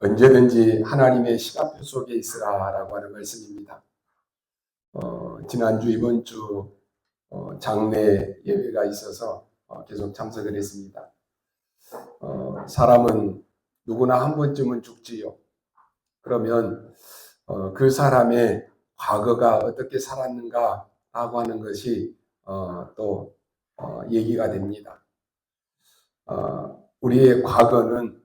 언제든지 하나님의 시간표 속에 있으라라고 하는 말씀입니다. 지난주 이번 주 장례 예배가 있어서 계속 참석을 했습니다. 사람은 누구나 한 번쯤은 죽지요. 그러면 그 사람의 과거가 어떻게 살았는가라고 하는 것이 또 얘기가 됩니다. 우리의 과거는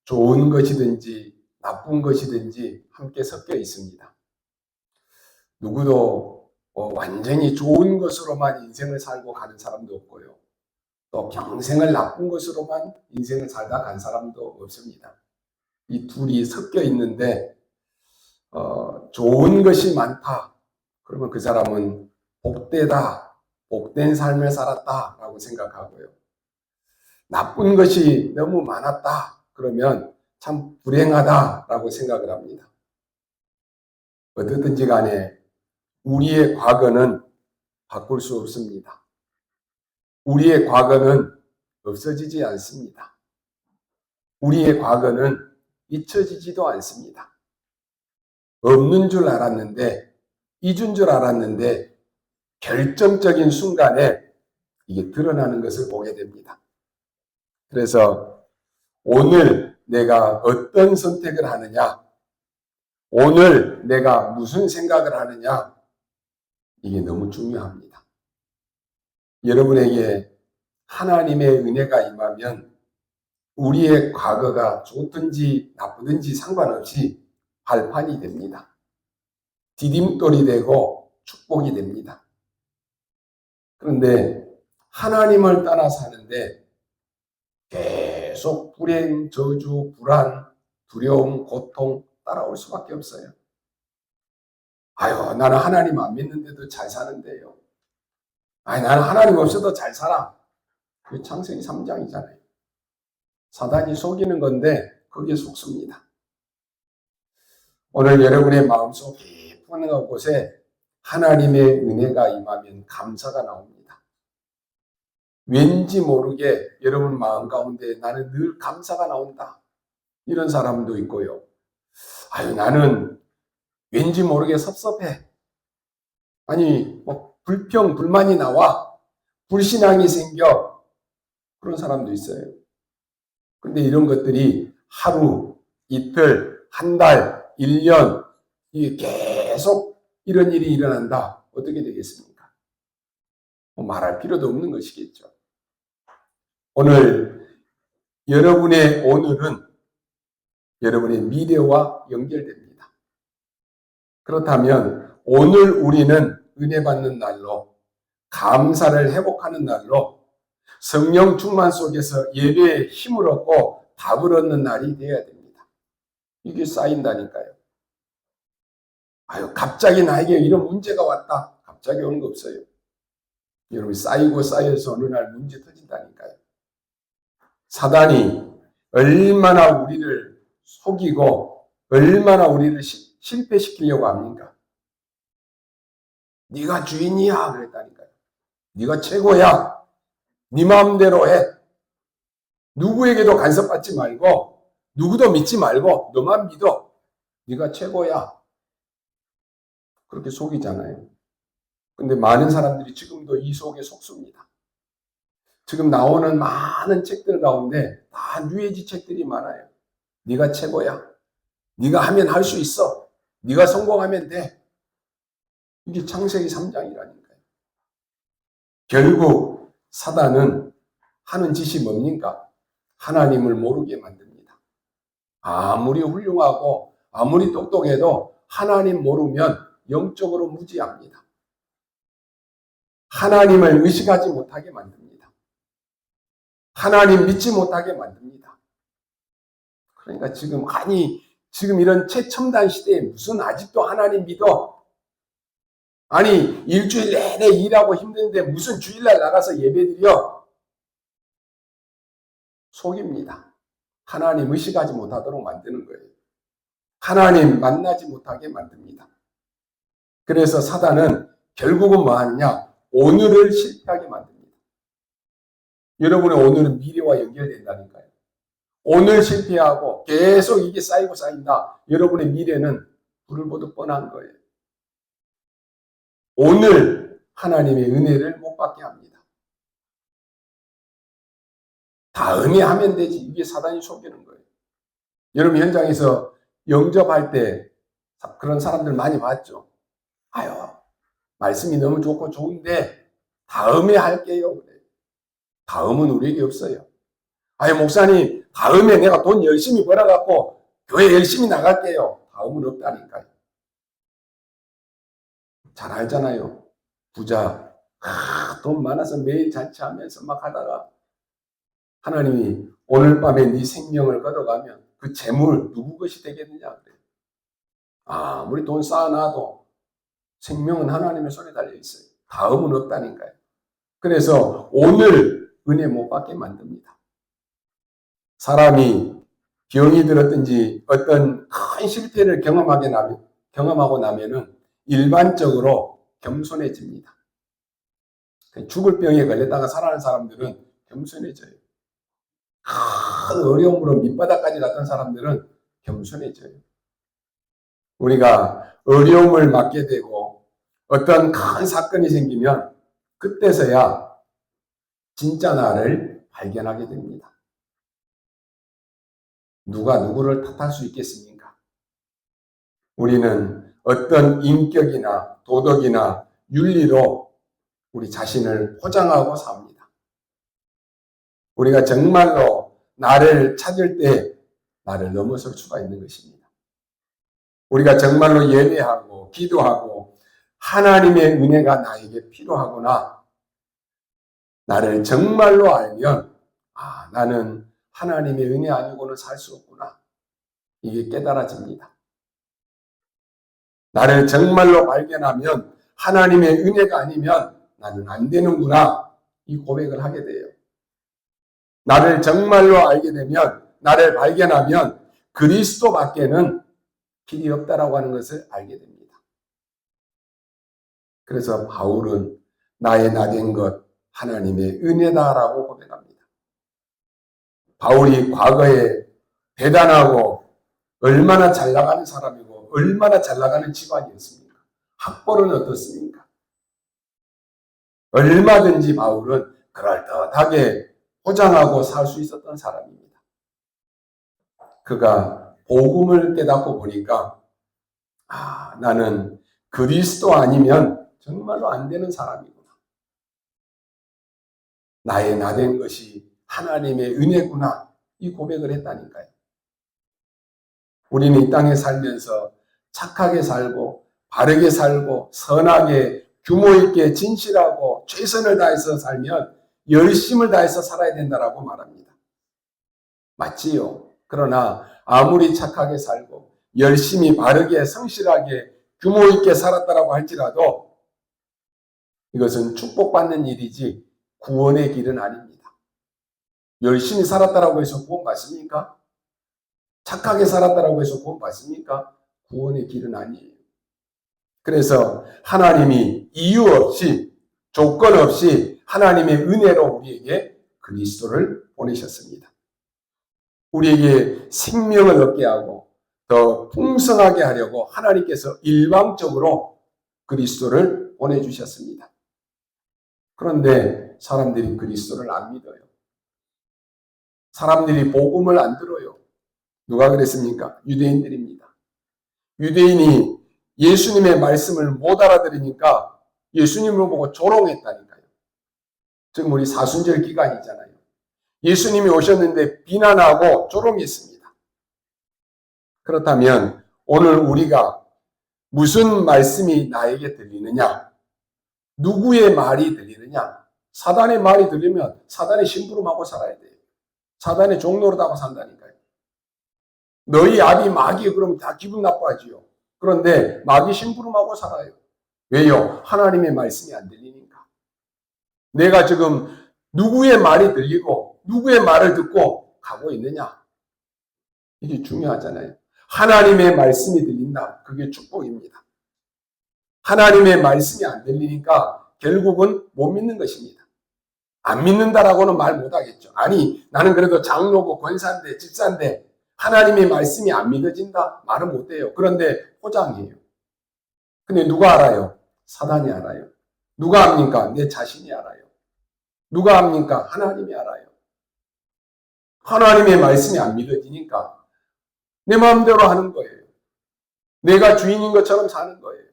좋은 것이든지 나쁜 것이든지 함께 섞여 있습니다. 누구도 완전히 좋은 것으로만 인생을 살고 가는 사람도 없고요. 또 평생을 나쁜 것으로만 인생을 살다 간 사람도 없습니다. 이 둘이 섞여 있는데 좋은 것이 많다. 그러면 그 사람은 복되다, 복된 삶을 살았다라고 생각하고요. 나쁜 것이 너무 많았다. 그러면 참 불행하다라고 생각을 합니다. 어떻든지 간에 우리의 과거는 바꿀 수 없습니다. 우리의 과거는 없어지지 않습니다. 우리의 과거는 잊혀지지도 않습니다. 없는 줄 알았는데, 잊은 줄 알았는데 결정적인 순간에 이게 드러나는 것을 보게 됩니다. 그래서 오늘 내가 어떤 선택을 하느냐, 오늘 내가 무슨 생각을 하느냐, 이게 너무 중요합니다. 여러분에게 하나님의 은혜가 임하면 우리의 과거가 좋든지 나쁘든지 상관없이 발판이 됩니다. 디딤돌이 되고 축복이 됩니다. 그런데 하나님을 따라 사는데 계속 불행, 저주, 불안, 두려움, 고통 따라올 수밖에 없어요. 아유, 나는 하나님 안 믿는데도 잘 사는데요. 아니, 나는 하나님 없어도 잘 살아. 그게 창세기 3장이잖아요. 사단이 속이는 건데 거기에 속습니다. 오늘 여러분의 마음속 깊은 곳에 하나님의 은혜가 임하면 감사가 나옵니다. 왠지 모르게 여러분 마음 가운데 나는 늘 감사가 나온다. 이런 사람도 있고요. 아유, 나는 왠지 모르게 섭섭해. 아니, 불평, 불만이 나와. 불신앙이 생겨. 그런 사람도 있어요. 근데 이런 것들이 하루, 이틀, 한 달, 1년, 이게 계속 이런 일이 일어난다. 어떻게 되겠습니까? 말할 필요도 없는 것이겠죠. 오늘 여러분의 오늘은 여러분의 미래와 연결됩니다. 그렇다면 오늘 우리는 은혜 받는 날로, 감사를 회복하는 날로, 성령 충만 속에서 예배에 힘을 얻고 답을 얻는 날이 되어야 됩니다. 이게 쌓인다니까요. 아유, 갑자기 나에게 이런 문제가 왔다. 갑자기 오는 거 없어요. 여러분, 쌓이고 쌓여서 어느 날 문제 터진다니까요. 사단이 얼마나 우리를 속이고 얼마나 우리를 실패시키려고 합니까? 네가 주인이야 그랬다니까요. 네가 최고야. 네 마음대로 해. 누구에게도 간섭받지 말고 누구도 믿지 말고 너만 믿어. 네가 최고야. 그렇게 속이잖아요. 근데 많은 사람들이 지금도 이 속에 속습니다. 지금 나오는 많은 책들 가운데 다 뉴에이지 책들이 많아요. 네가 최고야. 네가 하면 할 수 있어. 네가 성공하면 돼. 이게 창세기 3장이라니까요. 결국 사단은 하는 짓이 뭡니까? 하나님을 모르게 만듭니다. 아무리 훌륭하고 아무리 똑똑해도 하나님 모르면 영적으로 무지합니다. 하나님을 의식하지 못하게 만듭니다. 하나님 믿지 못하게 만듭니다. 그러니까 지금 이런 최첨단 시대에 무슨 아직도 하나님 믿어? 아니, 일주일 내내 일하고 힘든데 무슨 주일날 나가서 예배드려? 속입니다. 하나님 의식하지 못하도록 만드는 거예요. 하나님 만나지 못하게 만듭니다. 그래서 사단은 결국은 뭐 하느냐? 오늘을 실패하게 만듭니다. 여러분의 오늘은 미래와 연결된다니까요. 오늘 실패하고 계속 이게 쌓이고 쌓인다. 여러분의 미래는 불을 보듯 뻔한 거예요. 오늘 하나님의 은혜를 못 받게 합니다. 다음에 하면 되지. 이게 사단이 속이는 거예요. 여러분 현장에서 영접할 때 그런 사람들 많이 봤죠. 아유, 말씀이 너무 좋고 좋은데 다음에 할게요. 그래. 다음은 우리에게 없어요. 아유, 목사님, 다음에 내가 돈 열심히 벌어갖고 교회 열심히 나갈게요. 다음은 없다니까요. 잘 알잖아요. 부자, 돈 많아서 매일 잔치하면서 막 하다가 하나님이 오늘 밤에 네 생명을 걷어가면 그 재물 누구 것이 되겠느냐 그래요. 아무리 돈 쌓아놔도 생명은 하나님의 손에 달려 있어요. 다음은 없다니까요. 그래서 오늘 은혜 못 받게 만듭니다. 사람이 병이 들었든지 어떤 큰 실패를 경험하고 나면은 일반적으로 겸손해집니다. 죽을 병에 걸렸다가 살아난 사람들은 겸손해져요. 큰 어려움으로 밑바닥까지 갔던 사람들은 겸손해져요. 우리가 어려움을 맞게 되고 어떤 큰 사건이 생기면 그때서야 진짜 나를 발견하게 됩니다. 누가 누구를 탓할 수 있겠습니까? 우리는 어떤 인격이나 도덕이나 윤리로 우리 자신을 포장하고 삽니다. 우리가 정말로 나를 찾을 때 나를 넘어설 수가 있는 것입니다. 우리가 정말로 예배하고 기도하고 하나님의 은혜가 나에게 필요하구나. 나를 정말로 알면 나는 하나님의 은혜 아니고는 살 수 없구나. 이게 깨달아집니다. 나를 정말로 발견하면 하나님의 은혜가 아니면 나는 안 되는구나. 이 고백을 하게 돼요. 나를 정말로 알게 되면, 나를 발견하면 그리스도밖에는 길이 없다라고 하는 것을 알게 됩니다. 그래서 바울은 나의 나된 것 하나님의 은혜다라고 고백합니다. 바울이 과거에 대단하고 얼마나 잘 나가는 사람이고 얼마나 잘 나가는 집안이었습니까? 학벌은 어떻습니까? 얼마든지 바울은 그럴듯하게 포장하고 살 수 있었던 사람입니다. 그가 복음을 깨닫고 보니까 나는 그리스도 아니면 정말로 안 되는 사람이구나. 나의 나된 것이 하나님의 은혜구나. 이 고백을 했다니까요. 우리는 이 땅에 살면서 착하게 살고 바르게 살고 선하게 규모 있게 진실하고 최선을 다해서 살면 열심을 다해서 살아야 된다라고 말합니다. 맞지요? 그러나 아무리 착하게 살고 열심히 바르게 성실하게 규모 있게 살았다라고 할지라도 이것은 축복받는 일이지 구원의 길은 아닙니다. 열심히 살았다라고 해서 구원 받습니까? 착하게 살았다라고 해서 구원 받습니까? 구원의 길은 아니에요. 그래서 하나님이 이유 없이 조건 없이 하나님의 은혜로 우리에게 그리스도를 보내셨습니다. 우리에게 생명을 얻게 하고 더 풍성하게 하려고 하나님께서 일방적으로 그리스도를 보내주셨습니다. 그런데 사람들이 그리스도를 안 믿어요. 사람들이 복음을 안 들어요. 누가 그랬습니까? 유대인들입니다. 유대인이 예수님의 말씀을 못 알아들으니까 예수님을 보고 조롱했다니까요. 지금 우리 사순절 기간이잖아요. 예수님이 오셨는데 비난하고 조롱했습니다. 그렇다면 오늘 우리가 무슨 말씀이 나에게 들리느냐? 누구의 말이 들리느냐? 사단의 말이 들리면 사단의 심부름하고 살아야 돼요. 사단의 종노릇하고 산다니까요. 너희 아비 마귀 그러면 다 기분 나빠지요. 그런데 마귀 심부름하고 살아요. 왜요? 하나님의 말씀이 안 들리니까. 내가 지금 누구의 말이 들리고 누구의 말을 듣고 가고 있느냐? 이게 중요하잖아요. 하나님의 말씀이 들린다. 그게 축복입니다. 하나님의 말씀이 안 들리니까 결국은 못 믿는 것입니다. 안 믿는다라고는 말 못하겠죠. 아니, 나는 그래도 장로고 권사인데 집사인데 하나님의 말씀이 안 믿어진다? 말은 못해요. 그런데 포장이에요. 근데 누가 알아요? 사단이 알아요. 누가 압니까? 내 자신이 알아요. 누가 압니까? 하나님이 알아요. 하나님의 말씀이 안 믿어지니까 내 마음대로 하는 거예요. 내가 주인인 것처럼 사는 거예요.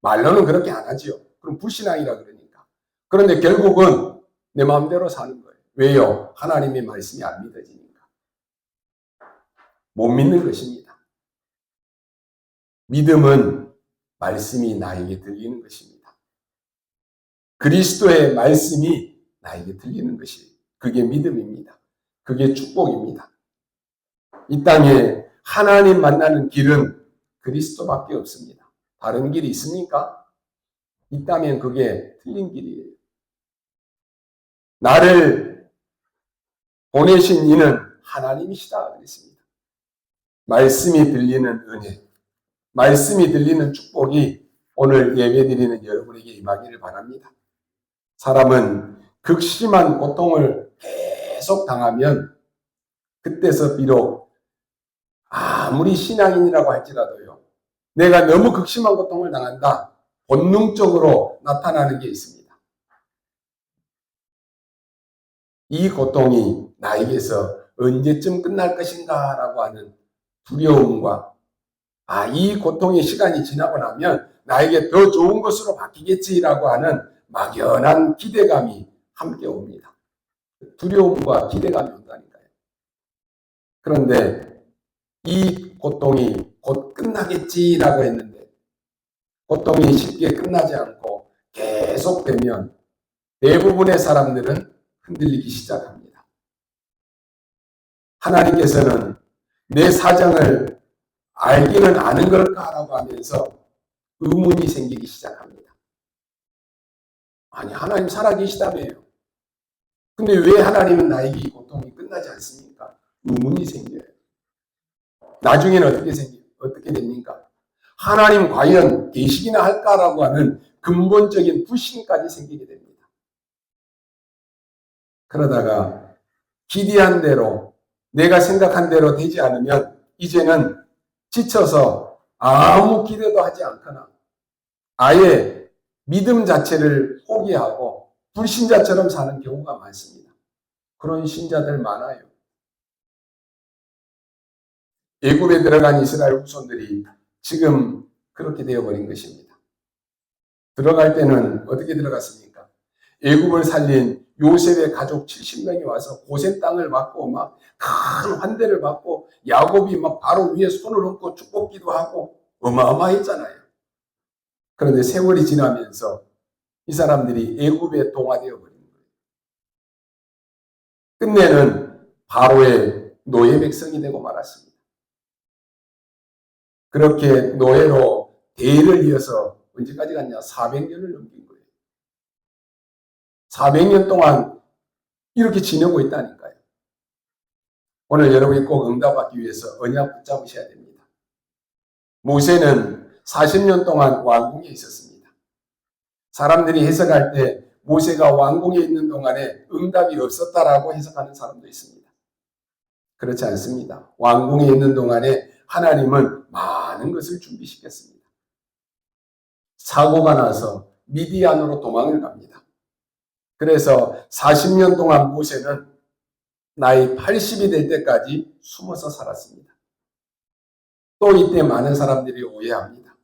말로는 그렇게 안 하지요. 그럼 불신앙이라 그러니까. 그런데 결국은 내 마음대로 사는 거예요. 왜요? 하나님의 말씀이 안 믿어지니까. 못 믿는 것입니다. 믿음은 말씀이 나에게 들리는 것입니다. 그리스도의 말씀이 나에게 들리는 것이 그게 믿음입니다. 그게 축복입니다. 이 땅에 하나님 만나는 길은 그리스도밖에 없습니다. 다른 길이 있습니까? 있다면 그게 틀린 길이에요. 나를 보내신 이는 하나님이시다 그랬습니다. 말씀이 들리는 은혜, 말씀이 들리는 축복이 오늘 예배드리는 여러분에게 임하기를 바랍니다. 사람은 극심한 고통을 계속 당하면 그때서 비록 아무리 신앙인이라고 할지라도요, 내가 너무 극심한 고통을 당한다, 본능적으로 나타나는 게 있습니다. 이 고통이 나에게서 언제쯤 끝날 것인가 라고 하는 두려움과 이 고통의 시간이 지나고 나면 나에게 더 좋은 것으로 바뀌겠지라고 하는 막연한 기대감이 함께 옵니다. 두려움과 기대감이 온다니까요. 그런데 이 고통이 곧 끝나겠지라고 했는데 고통이 쉽게 끝나지 않고 계속되면 대부분의 사람들은 흔들리기 시작합니다. 하나님께서는 내 사정을 알기는 아는 걸까라고 하면서 의문이 생기기 시작합니다. 아니, 하나님 살아계시다며요. 근데 왜 하나님은 나에게 이 고통이 끝나지 않습니까? 의문이 생겨요. 나중에는 어떻게 됩니까? 하나님 과연 계시기나 할까라고 하는 근본적인 불신까지 생기게 됩니다. 그러다가 기대한 대로 내가 생각한 대로 되지 않으면 이제는 지쳐서 아무 기대도 하지 않거나 아예 믿음 자체를 포기하고 불신자처럼 사는 경우가 많습니다. 그런 신자들 많아요. 애굽에 들어간 이스라엘 후손들이 지금 그렇게 되어버린 것입니다. 들어갈 때는 어떻게 들어갔습니까? 애굽을 살린 요셉의 가족 70명이 와서 고센 땅을 받고 막 큰 환대를 받고 야곱이 막 바로 위에 손을 얹고 축복기도 하고 어마어마했잖아요. 그런데 세월이 지나면서 이 사람들이 애굽에 동화되어 버린 거예요. 끝내는 바로의 노예 백성이 되고 말았습니다. 그렇게 노예로 대를 이어서 언제까지 갔냐? 400년을 넘긴 거예요. 400년 동안 이렇게 지내고 있다니까요. 오늘 여러분이 꼭 응답받기 위해서 언약 붙잡으셔야 됩니다. 모세는 40년 동안 왕궁에 있었습니다. 사람들이 해석할 때 모세가 왕궁에 있는 동안에 응답이 없었다라고 해석하는 사람도 있습니다. 그렇지 않습니다. 왕궁에 있는 동안에 하나님은 많은 것을 준비시켰습니다. 사고가 나서 미디안으로 도망을 갑니다. 그래서 40년 동안 모세는 나이 80이 될 때까지 숨어서 살았습니다. 또 이때 많은 사람들이 오해합니다.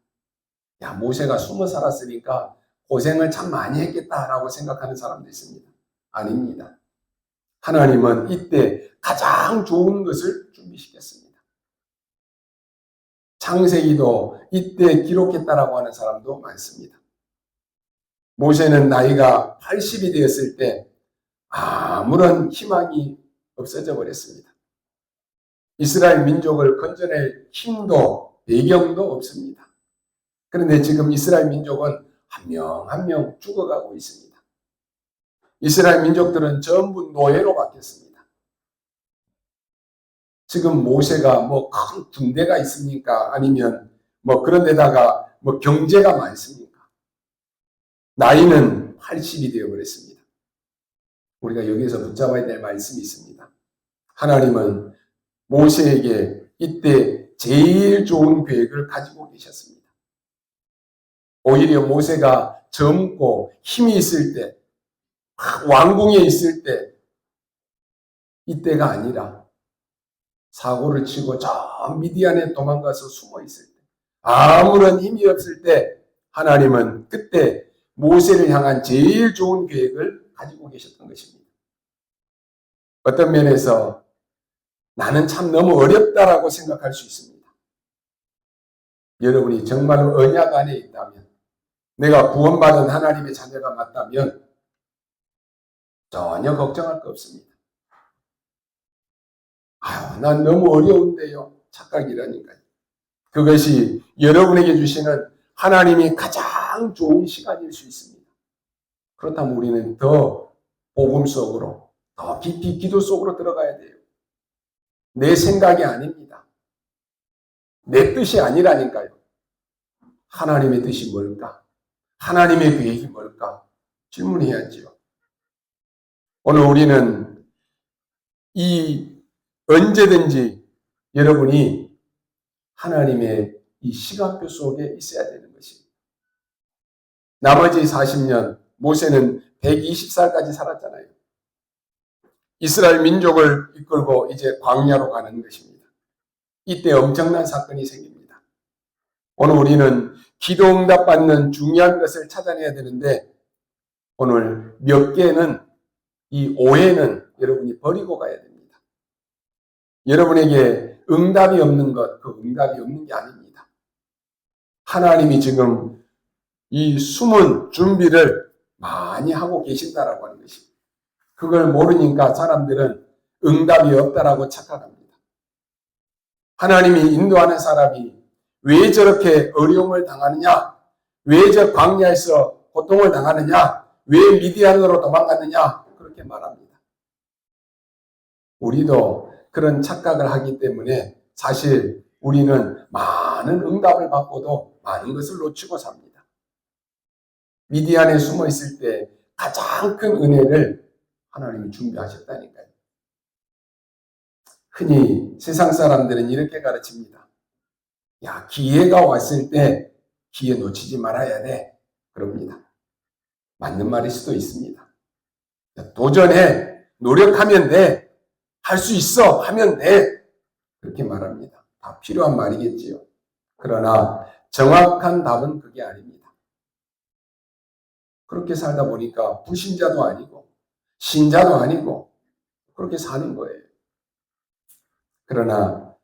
야, 모세가 숨어 살았으니까 고생을 참 많이 했겠다라고 생각하는 사람도 있습니다. 아닙니다. 하나님은 이때 가장 좋은 것을 준비시켰습니다. 창세기도 이때 기록했다라고 하는 사람도 많습니다. 모세는 나이가 80이 되었을 때 아무런 희망이 없어져 버렸습니다. 이스라엘 민족을 건져낼 힘도 배경도 없습니다. 그런데 지금 이스라엘 민족은 한 명 한 명 죽어가고 있습니다. 이스라엘 민족들은 전부 노예로 바뀌었습니다. 지금 모세가 뭐 큰 군대가 있습니까? 아니면 뭐 그런 데다가 뭐 경제가 많습니까? 나이는 80이 되어버렸습니다. 우리가 여기서 붙잡아야 될 말씀이 있습니다. 하나님은 모세에게 이때 제일 좋은 계획을 가지고 계셨습니다. 오히려 모세가 젊고 힘이 있을 때, 왕궁에 있을 때, 이때가 아니라 사고를 치고 저 미디안에 도망가서 숨어 있을 때, 아무런 힘이 없을 때 하나님은 그때 모세를 향한 제일 좋은 계획을 가지고 계셨던 것입니다. 어떤 면에서 나는 참 너무 어렵다라고 생각할 수 있습니다. 여러분이 정말로 언약 안에 있다면, 내가 구원받은 하나님의 자녀가 맞다면 전혀 걱정할 거 없습니다. 아유, 난 너무 어려운데요. 착각이라니까요. 그것이 여러분에게 주시는 하나님이 가장 좋은 시간일 수 있습니다. 그렇다면 우리는 더 복음 속으로, 더 깊이 기도 속으로 들어가야 돼요. 내 생각이 아닙니다. 내 뜻이 아니라니까요. 하나님의 뜻이 뭘까? 하나님의 계획이 뭘까? 질문해야지요. 오늘 우리는 언제든지 여러분이 하나님의 이 시간표 속에 있어야 되는 것입니다. 나머지 40년, 모세는 120살까지 살았잖아요. 이스라엘 민족을 이끌고 이제 광야로 가는 것입니다. 이때 엄청난 사건이 생깁니다. 오늘 우리는 기도 응답 받는 중요한 것을 찾아내야 되는데, 오늘 몇 개는, 이 오해는 여러분이 버리고 가야 됩니다. 여러분에게 응답이 없는 것, 그 응답이 없는 게 아닙니다. 하나님이 지금 이 숨은 준비를 많이 하고 계신다라고 하는 것입니다. 그걸 모르니까 사람들은 응답이 없다라고 착각합니다. 하나님이 인도하는 사람이 왜 저렇게 어려움을 당하느냐? 왜 저 광야에서 고통을 당하느냐? 왜 미디안으로 도망갔느냐? 그렇게 말합니다. 우리도 그런 착각을 하기 때문에 사실 우리는 많은 응답을 받고도 많은 것을 놓치고 삽니다. 미디안에 숨어 있을 때 가장 큰 은혜를 하나님이 준비하셨다니까요. 흔히 세상 사람들은 이렇게 가르칩니다. 야, 기회가 왔을 때 기회 놓치지 말아야 돼. 그럽니다. 맞는 말일 수도 있습니다. 도전해. 노력하면 돼. 할 수 있어. 하면 돼. 그렇게 말합니다. 다 필요한 말이겠지요. 그러나 정확한 답은 그게 아닙니다. 그렇게 살다 보니까 불신자도 아니고 신자도 아니고 그렇게 사는 거예요. 그러나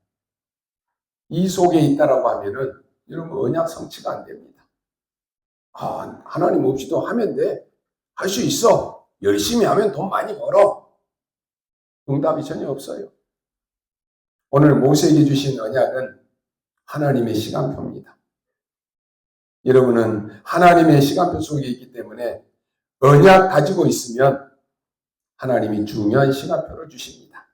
이 속에 있다라고 하면은 여러분 언약 성취가 안 됩니다. 하나님 없이도 하면 돼. 할 수 있어. 열심히 하면 돈 많이 벌어. 응답이 전혀 없어요. 오늘 모세에게 주신 언약은 하나님의 시간표입니다. 여러분은 하나님의 시간표 속에 있기 때문에 언약 가지고 있으면 하나님이 중요한 시간표를 주십니다.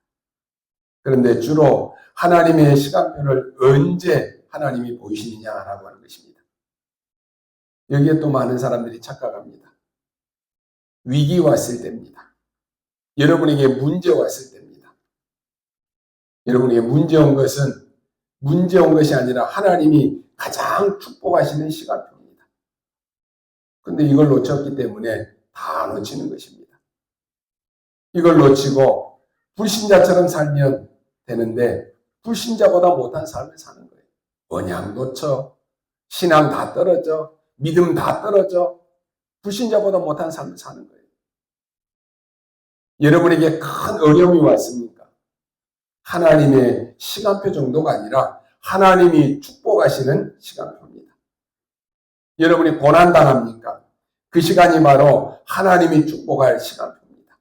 그런데 주로 하나님의 시간표를 언제 하나님이 보이시느냐라고 하는 것입니다. 여기에 또 많은 사람들이 착각합니다. 위기 왔을 때입니다. 여러분에게 문제 왔을 때입니다. 여러분에게 문제 온 것이 아니라 하나님이 가장 축복하시는 시간표입니다. 근데 이걸 놓쳤기 때문에 다 놓치는 것입니다. 이걸 놓치고 불신자처럼 살면 되는데 불신자보다 못한 삶을 사는 거예요. 언약 놓쳐, 신앙 다 떨어져, 믿음 다 떨어져, 불신자보다 못한 삶을 사는 거예요. 여러분에게 큰 어려움이 왔습니까? 하나님의 시간표 정도가 아니라 하나님이 축복하시는 시간표입니다. 여러분이 고난당합니까? 그 시간이 바로 하나님이 축복할 시간표입니다.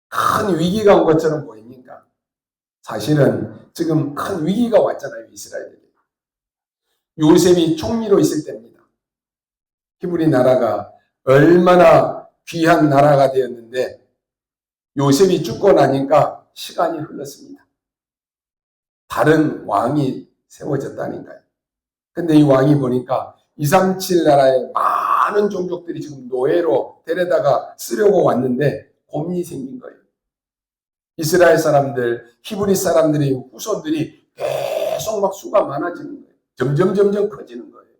큰 위기가 온 것처럼 보입니까? 사실은 지금 큰 위기가 왔잖아요, 이스라엘에게. 요셉이 총리로 있을 때입니다. 히브리 나라가 얼마나 귀한 나라가 되었는데 요셉이 죽고 나니까 시간이 흘렀습니다. 다른 왕이 세워졌다니까요. 근데 이 왕이 보니까 237 나라의 많은 종족들이 지금 노예로 데려다가 쓰려고 왔는데 고민이 생긴 거예요. 이스라엘 사람들, 히브리 사람들의 후손들이 계속 막 수가 많아지는 거예요. 점점 커지는 거예요.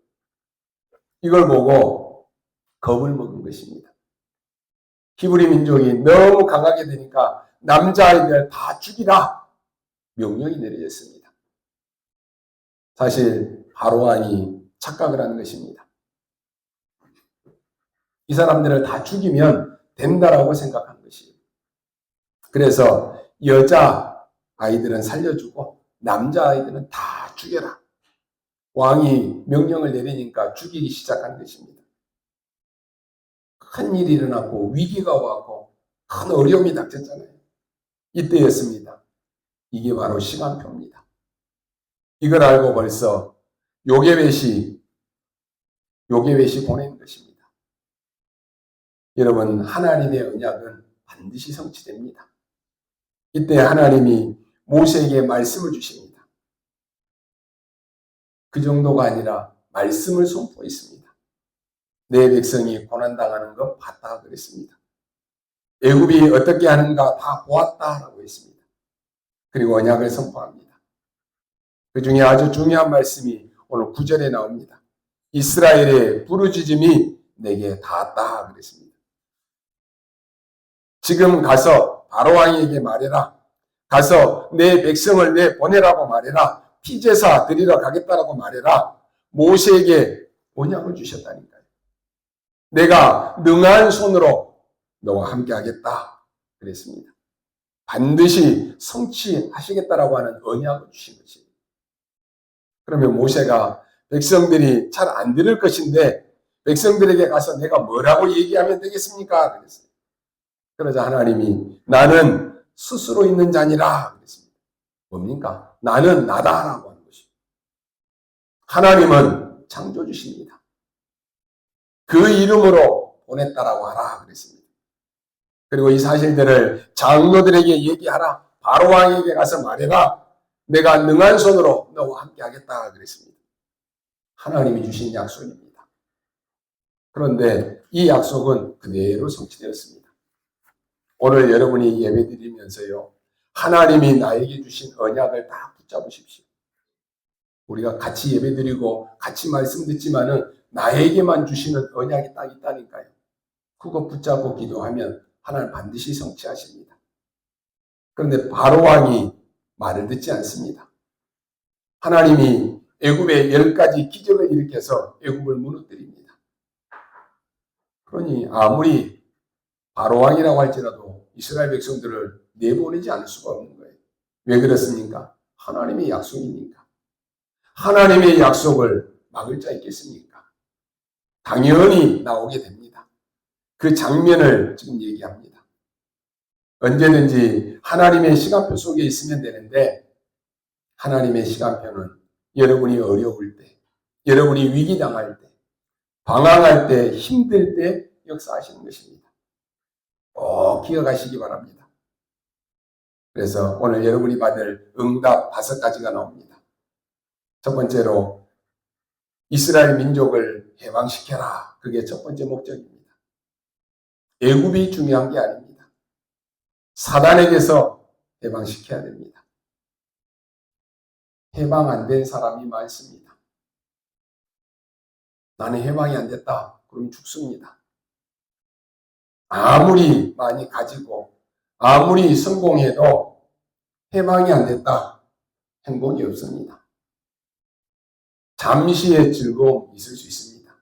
이걸 보고 겁을 먹은 것입니다. 히브리 민족이 너무 강하게 되니까 남자아이들 다 죽이라 명령이 내려졌습니다. 사실 바로왕이 착각을 하는 것입니다. 이 사람들을 다 죽이면 된다라고 생각한 것이에요. 그래서 여자 아이들은 살려주고 남자 아이들은 다 죽여라. 왕이 명령을 내리니까 죽이기 시작한 것입니다. 큰 일이 일어났고 위기가 왔고 큰 어려움이 닥쳤잖아요. 이때였습니다. 이게 바로 시간표입니다. 이걸 알고 벌써 요게벳이 보낸 것입니다. 여러분, 하나님의 언약은 반드시 성취됩니다. 이때 하나님이 모세에게 말씀을 주십니다. 그 정도가 아니라 말씀을 선포했습니다. 내 백성이 고난당하는 거 봤다 그랬습니다. 애굽이 어떻게 하는가 다 보았다라고 했습니다. 그리고 언약을 선포합니다. 그 중에 아주 중요한 말씀이 오늘 9절에 나옵니다. 이스라엘의 부르짖음이 내게 닿았다 그랬습니다. 지금 가서 바로왕에게 말해라. 가서 내 백성을 내보내라고 말해라. 피제사 드리러 가겠다라고 말해라. 모세에게 언약을 주셨다니까요. 내가 능한 손으로 너와 함께 하겠다 그랬습니다. 반드시 성취하시겠다라고 하는 언약을 주신 것이에요. 그러면 모세가 백성들이 잘 안 들을 것인데 백성들에게 가서 내가 뭐라고 얘기하면 되겠습니까? 그랬어요. 그러자 하나님이 나는 스스로 있는 자니라 그랬습니다. 뭡니까? 나는 나다라고 하는 것이에요. 하나님은 창조주십니다. 그 이름으로 보냈다라고 하라 그랬습니다. 그리고 이 사실들을 장로들에게 얘기하라. 바로왕에게 가서 말해라. 내가 능한 손으로 너와 함께 하겠다 그랬습니다. 하나님이 주신 약속입니다. 그런데 이 약속은 그대로 성취되었습니다. 오늘 여러분이 예배드리면서요. 하나님이 나에게 주신 언약을 다 붙잡으십시오. 우리가 같이 예배드리고 같이 말씀 듣지만은 나에게만 주시는 언약이 딱 있다니까요. 그거 붙잡고 기도하면 하나님 반드시 성취하십니다. 그런데 바로왕이 말을 듣지 않습니다. 하나님이 애굽에 10가지 기적을 일으켜서 애굽을 무너뜨립니다. 그러니 아무리 바로왕이라고 할지라도 이스라엘 백성들을 내보내지 않을 수가 없는 거예요. 왜 그렇습니까? 하나님의 약속이니까. 하나님의 약속을 막을 자 있겠습니까? 당연히 나오게 됩니다. 그 장면을 지금 얘기합니다. 언제든지 하나님의 시간표 속에 있으면 되는데 하나님의 시간표는 여러분이 어려울 때, 여러분이 위기당할 때, 방황할 때, 힘들 때 역사하시는 것입니다. 꼭 기억하시기 바랍니다. 그래서 오늘 여러분이 받을 응답 5가지가 나옵니다. 첫 번째로 이스라엘 민족을 해방시켜라. 그게 첫 번째 목적입니다. 애굽이 중요한 게 아닙니다. 사단에게서 해방시켜야 됩니다. 해방 안 된 사람이 많습니다. 나는 해방이 안 됐다. 그럼 죽습니다. 아무리 많이 가지고 아무리 성공해도 해방이 안 됐다. 행복이 없습니다. 잠시의 즐거움이 있을 수 있습니다.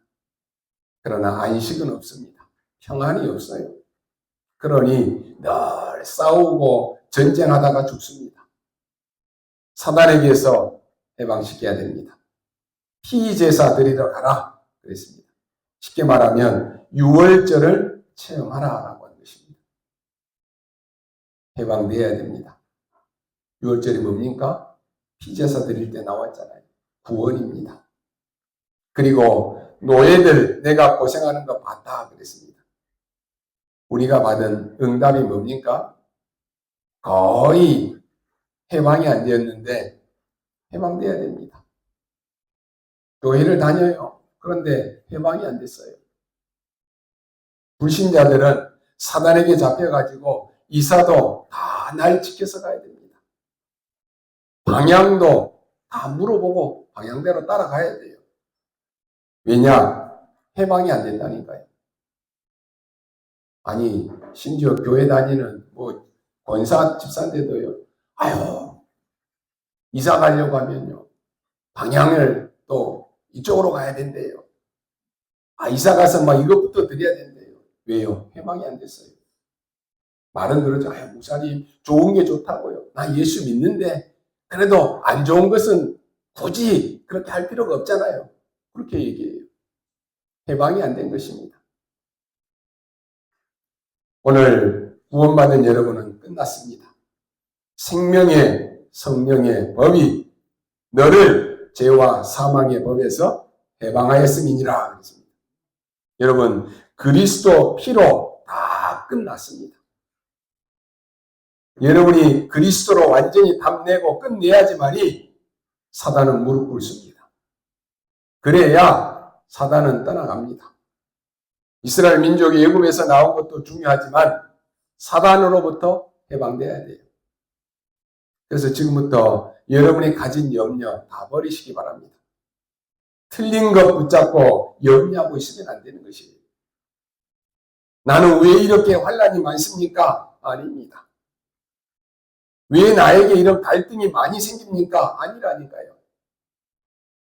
그러나 안식은 없습니다. 평안이 없어요. 그러니 늘 싸우고 전쟁하다가 죽습니다. 사단에게서 해방시켜야 됩니다. 피제사 드리러 가라 그랬습니다. 쉽게 말하면 6월절을 체험하라라고 하는 것입니다. 해방돼야 됩니다. 6월절이 뭡니까? 피제사 드릴 때 나왔잖아요. 구원입니다. 그리고 노예들 내가 고생하는 거 봤다 그랬습니다. 우리가 받은 응답이 뭡니까? 거의 해방이 안 되었는데 해방돼야 됩니다. 교회를 다녀요. 그런데 해방이 안 됐어요. 불신자들은 사단에게 잡혀가지고 이사도 다 날 지켜서 가야 됩니다. 방향도 다 물어보고 방향대로 따라가야 돼요. 왜냐? 해방이 안 된다니까요. 아니, 심지어 교회 다니는 권사 집사인데도요. 아유, 이사 가려고 하면요. 방향을 또 이쪽으로 가야 된대요. 이사 가서 막 이것부터 드려야 된대요. 왜요? 해방이 안 됐어요. 말은 그러죠. 목사님, 좋은 게 좋다고요. 나 예수 믿는데, 그래도 안 좋은 것은 굳이 그렇게 할 필요가 없잖아요. 그렇게 얘기해요. 해방이 안 된 것입니다. 오늘 구원받은 여러분은 끝났습니다. 생명의 성령의 법이 너를 죄와 사망의 법에서 해방하였음이니라 그랬습니다. 여러분, 그리스도 피로 다 끝났습니다. 여러분이 그리스도로 완전히 답내고 끝내야지만이 사단은 무릎 꿇습니다. 그래야 사단은 떠나갑니다. 이스라엘 민족이 애굽에서 나온 것도 중요하지만 사단으로부터 해방돼야 돼요. 그래서 지금부터 여러분이 가진 염려 다 버리시기 바랍니다. 틀린 것 붙잡고 염려하고 있으면 안 되는 것이에요. 나는 왜 이렇게 환난이 많습니까? 아닙니다. 왜 나에게 이런 갈등이 많이 생깁니까? 아니라니까요.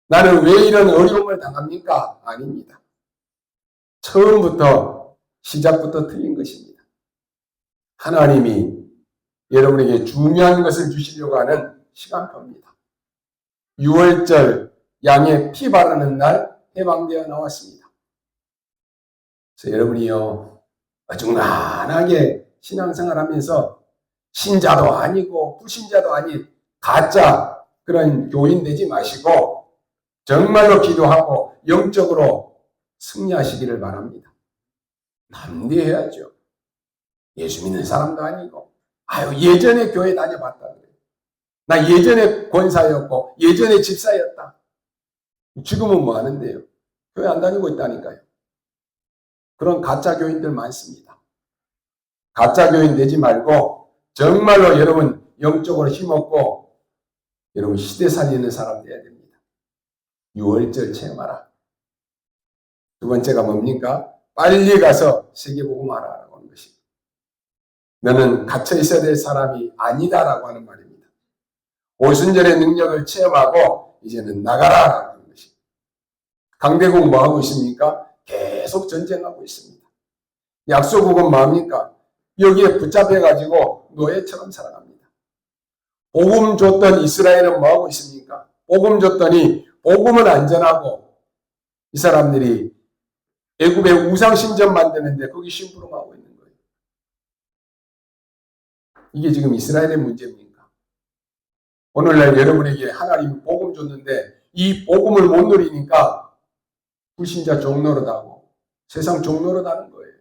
나는 왜 이런 어려움을 당합니까? 아닙니다. 처음부터 시작부터 틀린 것입니다. 하나님이 여러분에게 중요한 것을 주시려고 하는 시간표입니다. 6월절 양의 피 바르는 날 해방되어 나왔습니다. 그래서 여러분이요 어중간하게 신앙생활하면서 신자도 아니고 불신자도 아닌 가짜 그런 교인 되지 마시고 정말로 기도하고 영적으로 승리하시기를 바랍니다. 담대해야죠. 예수 믿는 사람도 아니고 예전에 교회 다녀봤다 그래요. 나 예전에 권사였고 예전에 집사였다. 지금은 뭐 하는데요? 교회 안 다니고 있다니까요. 그런 가짜 교인들 많습니다. 가짜 교인 되지 말고 정말로 여러분 영적으로 힘없고 여러분 시대 살리는 사람 돼야 됩니다. 6월절 체험하라. 두 번째가 뭡니까? 빨리 가서 세계복음 하라라고 하는 것입니다. 너는 갇혀 있어야 될 사람이 아니다라고 하는 말입니다. 오순절의 능력을 체험하고 이제는 나가라라고 하는 것입니다. 강대국 뭐 하고 있습니까? 계속 전쟁하고 있습니다. 약소국은 뭐합니까? 여기에 붙잡혀가지고 노예처럼 살아갑니다. 복음 줬던 이스라엘은 뭐 하고 있습니까? 복음 줬더니 복음은 안전하고 이 사람들이 애굽에 우상신전 만드는데 거기 심부름하고 있는 거예요. 이게 지금 이스라엘의 문제입니까? 오늘날 여러분에게 하나님이 복음 줬는데 이 복음을 못 누리니까 불신자 종노릇하고 세상 종노릇하는 거예요.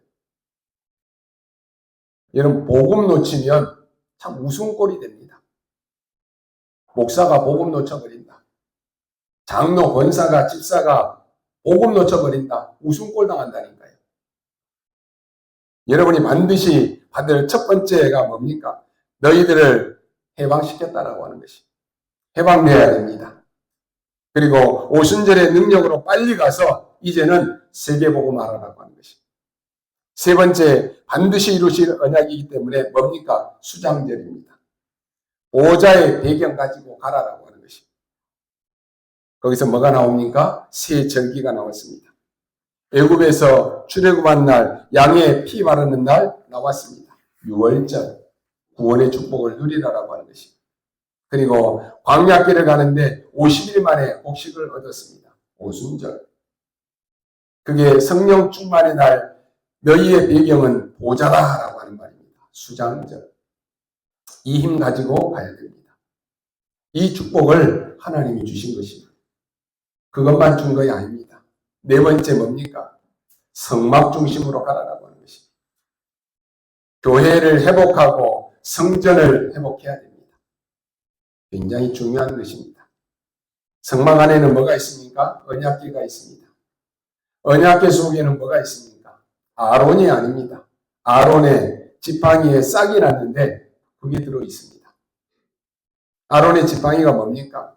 여러분 복음 놓치면 참 우스운 꼴이 됩니다. 목사가 복음 놓쳐버린다. 장로, 권사가, 집사가 복음 놓쳐버린다. 우스운 꼴 당한다니까요. 여러분이 반드시 받을 첫 번째가 뭡니까? 너희들을 해방시켰다라고 하는 것이. 해방돼야 됩니다. 그리고 오순절의 능력으로 빨리 가서 이제는 세계복음 하라라고 하는 것이. 세 번째, 반드시 이루실 언약이기 때문에 뭡니까? 수장절입니다. 보호자의 배경 가지고 가라라고 하는 것이. 거기서 뭐가 나옵니까? 새 절기가 나왔습니다. 애굽에서 출애굽한 날, 양의 피 바르는 날 나왔습니다. 6월절, 구원의 축복을 누리라라고 하는 것이. 그리고 광야길을 가는데 50일 만에 곡식을 얻었습니다. 오순절. 그게 성령 충만의 날, 너희의 배경은 보좌다라고 하는 말입니다. 수장절. 이 힘 가지고 가야 됩니다. 이 축복을 하나님이 주신 것입니다. 그것만 준 것이 아닙니다. 네 번째 뭡니까? 성막 중심으로 가라라고 하는 것입니다. 교회를 회복하고 성전을 회복해야 됩니다. 굉장히 중요한 것입니다. 성막 안에는 뭐가 있습니까? 언약궤가 있습니다. 언약궤 속에는 뭐가 있습니까? 아론이 아닙니다. 아론의 지팡이에 싹이 났는데 그게 들어 있습니다. 아론의 지팡이가 뭡니까?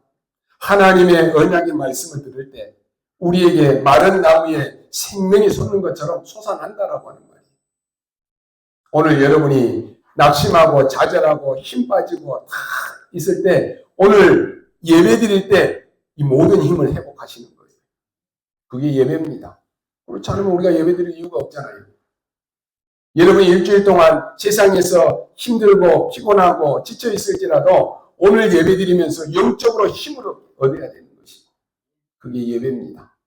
하나님의 언약의 말씀을 들을 때 우리에게 마른 나무에 생명이 솟는 것처럼 솟아난다라고 하는 말이에요. 오늘 여러분이 낙심하고 좌절하고 힘 빠지고 다 있을 때 오늘 예배 드릴 때 이 모든 힘을 회복하시는 거예요. 그게 예배입니다. 그렇지 않으면 우리가 예배 드릴 이유가 없잖아요. 여러분이 일주일 동안 세상에서 힘들고 피곤하고 지쳐 있을지라도 오늘 예배 드리면서 영적으로 힘을 얻어야 되는 것이 그게 예배입니다.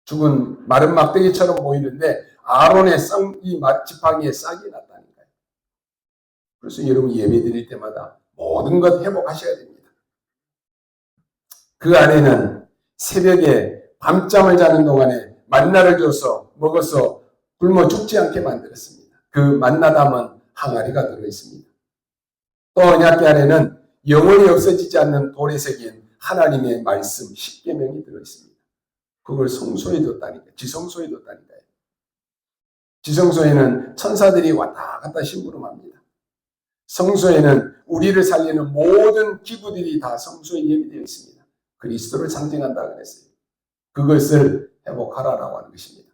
죽은 마른 막대기처럼 보이는데 아론의 이 지팡이에 싹이 났다니까요. 그래서 여러분 예배 드릴 때마다 모든 것 회복하셔야 됩니다. 그 안에는 새벽에 밤잠을 자는 동안에 만나를 줘서 먹어서 굶어 죽지 않게 만들었습니다. 그 만나 담은 항아리가 들어있습니다. 또 언약궤 안에는 영원히 없어지지 않는 돌에 새긴 하나님의 말씀 10계명이 들어있습니다. 그걸 성소에 뒀다니까요. 지성소에 뒀다니까요. 지성소에는 천사들이 왔다 갔다 심부름합니다. 성소에는 우리를 살리는 모든 기구들이 다 성소에 예비되어 있습니다. 그리스도를 상징한다 그랬어요. 그것을 회복하라라고 하는 것입니다.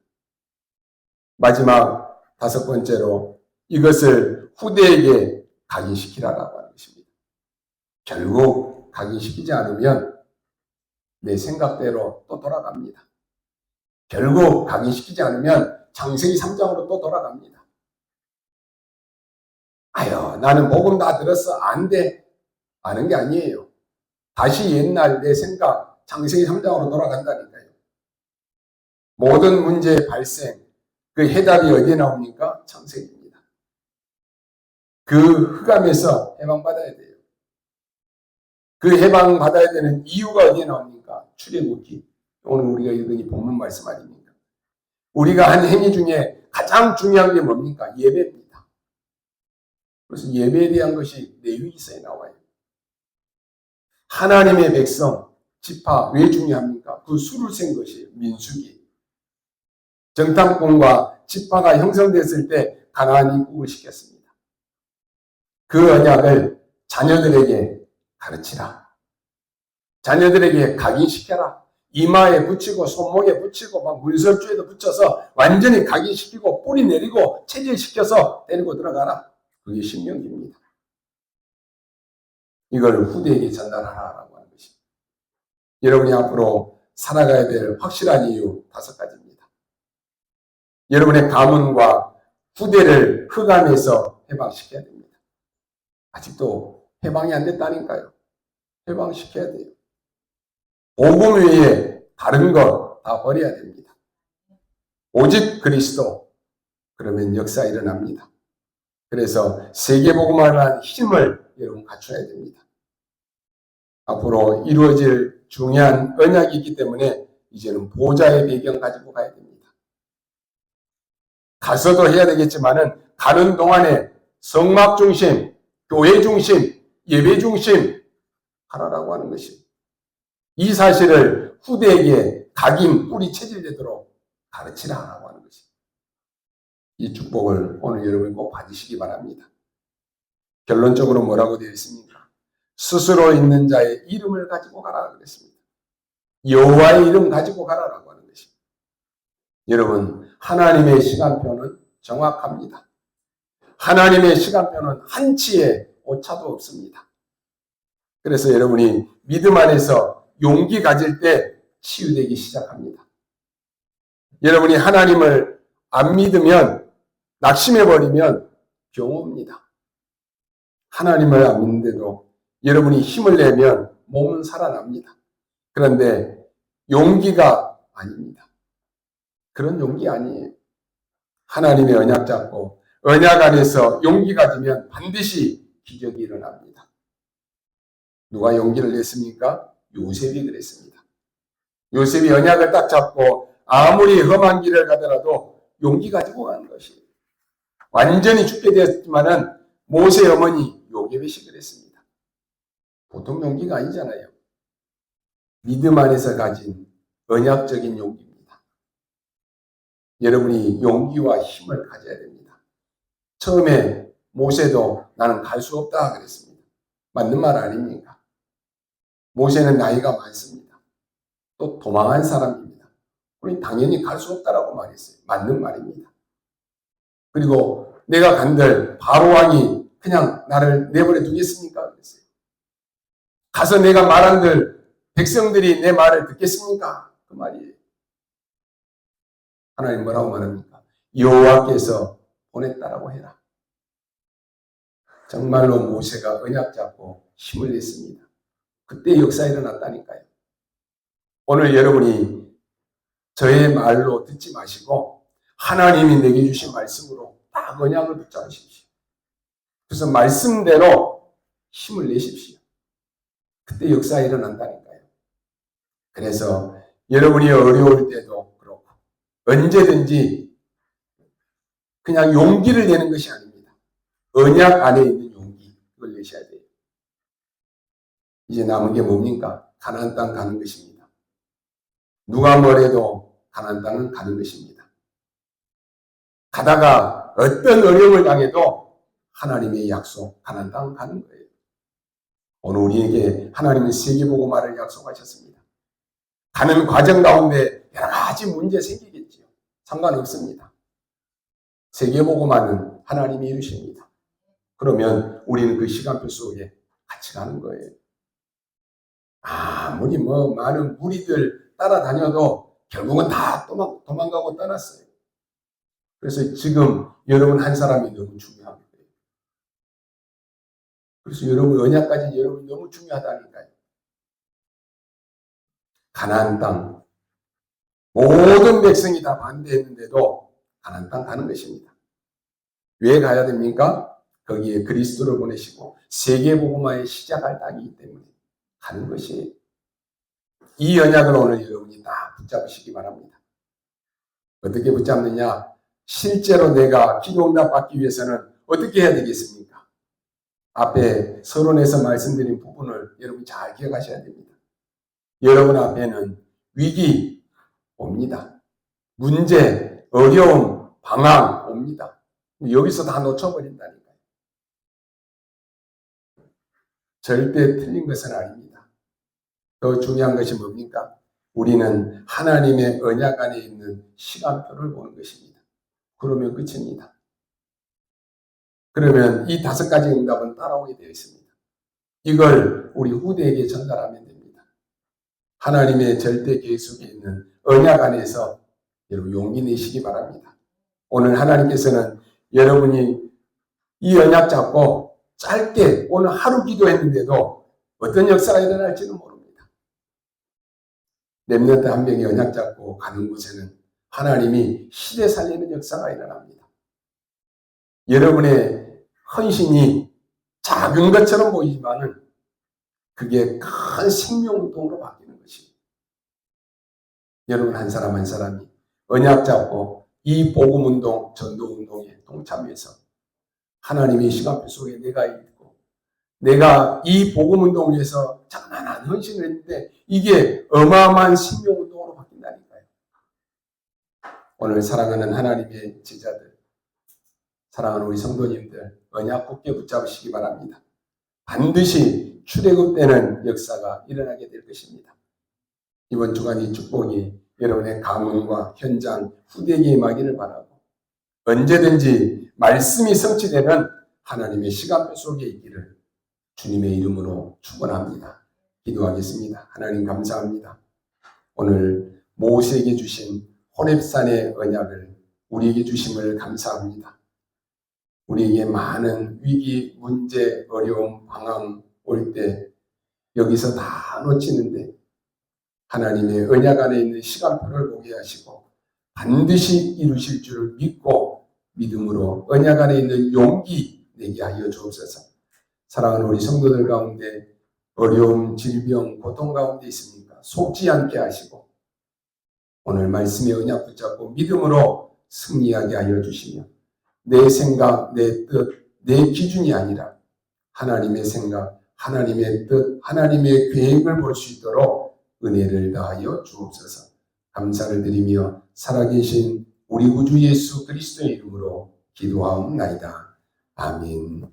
마지막 5번째로 이것을 후대에게 각인시키라라고 하는 것입니다. 결국 각인시키지 않으면 내 생각대로 또 돌아갑니다. 결국 각인시키지 않으면 창세기 3장으로 또 돌아갑니다. 아유, 나는 복음 다 들었어. 안 돼. 아는 게 아니에요. 다시 옛날 내 생각, 창세기 3장으로 돌아간다니까요. 모든 문제의 발생, 그 해답이 어디에 나옵니까? 창세기입니다. 그 흑암에서 해방받아야 돼요. 그 해방받아야 되는 이유가 어디에 나옵니까? 출애굽기. 오늘 우리가 읽은 이 본문 말씀 아닙니까? 우리가 한 행위 중에 가장 중요한 게 뭡니까? 예배입니다. 그래서 예배에 대한 것이 레위기서에 나와요. 하나님의 백성, 지파 왜 중요합니까? 그 수를 센 것이에요. 민수기. 정탐꾼과 지파가 형성됐을 때 가나안 입국을 시켰습니다. 그 언약을 자녀들에게 가르치라. 자녀들에게 각인시켜라. 이마에 붙이고 손목에 붙이고 막 문설주에도 붙여서 완전히 각인시키고 뿌리 내리고 체질시켜서 데리고 들어가라. 그게 신명기입니다. 이걸 후대에게 전달하라고 하는 것입니다. 여러분이 앞으로 살아가야 될 확실한 이유 5가지입니다. 여러분의 가문과 후대를 흑암에서 해방시켜야 됩니다. 아직도 해방이 안 됐다니까요. 해방시켜야 돼요. 복음 외에 다른 것 다 버려야 됩니다. 오직 그리스도. 그러면 역사 일어납니다. 그래서 세계복음화라는 힘을 여러분 갖춰야 됩니다. 앞으로 이루어질 중요한 언약이 있기 때문에 이제는 보좌의 배경 가지고 가야 됩니다. 가서도 해야 되겠지만은 가는 동안에 성막 중심, 교회 중심, 예배 중심 하라라고 하는 것입니다. 이 사실을 후대에게 각인, 뿌리 체질되도록 가르치라라고 하는 것입니다. 이 축복을 오늘 여러분이 꼭 받으시기 바랍니다. 결론적으로 뭐라고 되어 있습니까? 스스로 있는 자의 이름을 가지고 가라 그랬습니다. 여호와의 이름 가지고 가라라고 하는 것입니다. 여러분, 하나님의 시간표는 정확합니다. 하나님의 시간표는 한치의 오차도 없습니다. 그래서 여러분이 믿음 안에서 용기 가질 때 치유되기 시작합니다. 여러분이 하나님을 안 믿으면, 낙심해버리면 병옵니다. 하나님을 안 믿는데도 여러분이 힘을 내면 몸은 살아납니다. 그런데 용기가 아닙니다. 그런 용기 아니에요. 하나님의 언약 잡고 언약 안에서 용기 가지면 반드시 기적이 일어납니다. 누가 용기를 냈습니까? 요셉이 그랬습니다. 요셉이 언약을 딱 잡고 아무리 험한 길을 가더라도 용기 가지고 가는 것이에요. 완전히 죽게 되었지만은 모세 어머니 요게벳이 그랬습니다. 보통 용기가 아니잖아요. 믿음 안에서 가진 언약적인 용기입니다. 여러분이 용기와 힘을 가져야 됩니다. 처음에 모세도 나는 갈 수 없다 그랬습니다. 맞는 말 아닙니까? 모세는 나이가 많습니다. 또 도망한 사람입니다. 우리 당연히 갈 수 없다라고 말했어요. 맞는 말입니다. 그리고 내가 간들 바로왕이 그냥 나를 내버려 두겠습니까? 그랬어요. 가서 내가 말한들 백성들이 내 말을 듣겠습니까? 그 말이에요. 하나님 뭐라고 말합니까? 여호와께서 보냈다라고 해라. 정말로 모세가 언약 잡고 힘을 냈습니다. 그때 역사 일어났다니까요. 오늘 여러분이 저의 말로 듣지 마시고 하나님이 내게 주신 말씀으로 딱 언약을 붙잡으십시오. 그래서 말씀대로 힘을 내십시오. 그때 역사 일어난다니까요. 그래서 여러분이 어려울 때도 그렇고 언제든지 그냥 용기를 내는 것이 아닙니다. 언약 안에 있는 용기, 그걸 내셔야 돼요. 이제 남은 게 뭡니까? 가나안 땅 가는 것입니다. 누가 뭐래도 가나안 땅은 가는 것입니다. 가다가 어떤 어려움을 당해도 하나님의 약속, 가나안 땅 가는 거예요. 오늘 우리에게 하나님은 세계복음화를 약속하셨습니다. 가는 과정 가운데 여러 가지 문제 생기겠지요. 상관없습니다. 세계복음화는 하나님이 이루십니다. 그러면 우리는 그 시간표 속에 같이 가는 거예요. 아무리 많은 무리들 따라다녀도 결국은 다 도망가고 떠났어요. 그래서 지금 여러분 한 사람이 너무 중요한 거예요. 그래서 여러분 언약까지 여러분이 너무 중요하다니까요. 가나안 땅 모든 백성이 다 반대했는데도 가나안 땅 가는 것입니다. 왜 가야 됩니까? 거기에 그리스도를 보내시고 세계복음화의 시작할 땅이기 때문에 가는 것이에요. 이 언약을 오늘 여러분이 다 붙잡으시기 바랍니다. 어떻게 붙잡느냐? 실제로 내가 기도응답 받기 위해서는 어떻게 해야 되겠습니까? 앞에 서론에서 말씀드린 부분을 여러분 잘 기억하셔야 됩니다. 여러분 앞에는 위기 옵니다. 문제, 어려움, 방황 옵니다. 여기서 다 놓쳐버린다니까요. 절대 틀린 것은 아닙니다. 더 중요한 것이 뭡니까? 우리는 하나님의 언약 안에 있는 시간표를 보는 것입니다. 그러면 끝입니다. 그러면 이 5가지 응답은 따라오게 되어 있습니다. 이걸 우리 후대에게 전달하면 됩니다. 하나님의 절대 계획 속에 있는 언약 안에서 여러분 용기 내시기 바랍니다. 오늘 하나님께서는 여러분이 이 언약 잡고 짧게 오늘 하루 기도했는데도 어떤 역사가 일어날지는 모릅니다. 렘넌트 한 명이 언약 잡고 가는 곳에는 하나님이 시대 살리는 역사가 일어납니다. 여러분의 헌신이 작은 것처럼 보이지만은 그게 큰 생명운동으로 바뀌는 것입니다. 여러분 한 사람 한 사람이 언약 잡고 이 복음운동, 전도운동에 동참해서 하나님의 시간표 속에 내가 있고 내가 이 복음운동을 위해서 장난한 헌신을 했는데 이게 어마어마한 생명운동으로 바뀐다니까요. 오늘 사랑하는 하나님의 제자들, 사랑하는 우리 성도님들 언약 굳게 붙잡으시기 바랍니다. 반드시 출애굽 때는 역사가 일어나게 될 것입니다. 이번 주간 이 축복이 여러분의 가문과 현장, 후대기에 임하기를 바라고 언제든지 말씀이 성취되는 하나님의 시간표 속에 있기를 주님의 이름으로 축원합니다. 기도하겠습니다. 하나님 감사합니다. 오늘 모세에게 주신 호렙산의 언약을 우리에게 주심을 감사합니다. 우리에게 많은 위기, 문제, 어려움, 방황 올 때 여기서 다 놓치는데 하나님의 언약 안에 있는 시간표를 보게 하시고 반드시 이루실 줄을 믿고 믿음으로 언약 안에 있는 용기 내게 하여 주옵소서. 사랑하는 우리 성도들 가운데 어려움, 질병, 고통 가운데 있습니까? 속지 않게 하시고 오늘 말씀의 언약 붙잡고 믿음으로 승리하게 하여 주시며 내 생각, 내 뜻, 내 기준이 아니라 하나님의 생각, 하나님의 뜻, 하나님의 계획을 볼 수 있도록 은혜를 다하여 주옵소서. 감사를 드리며 살아계신 우리 구주 예수 그리스도의 이름으로 기도하옵나이다. 아멘.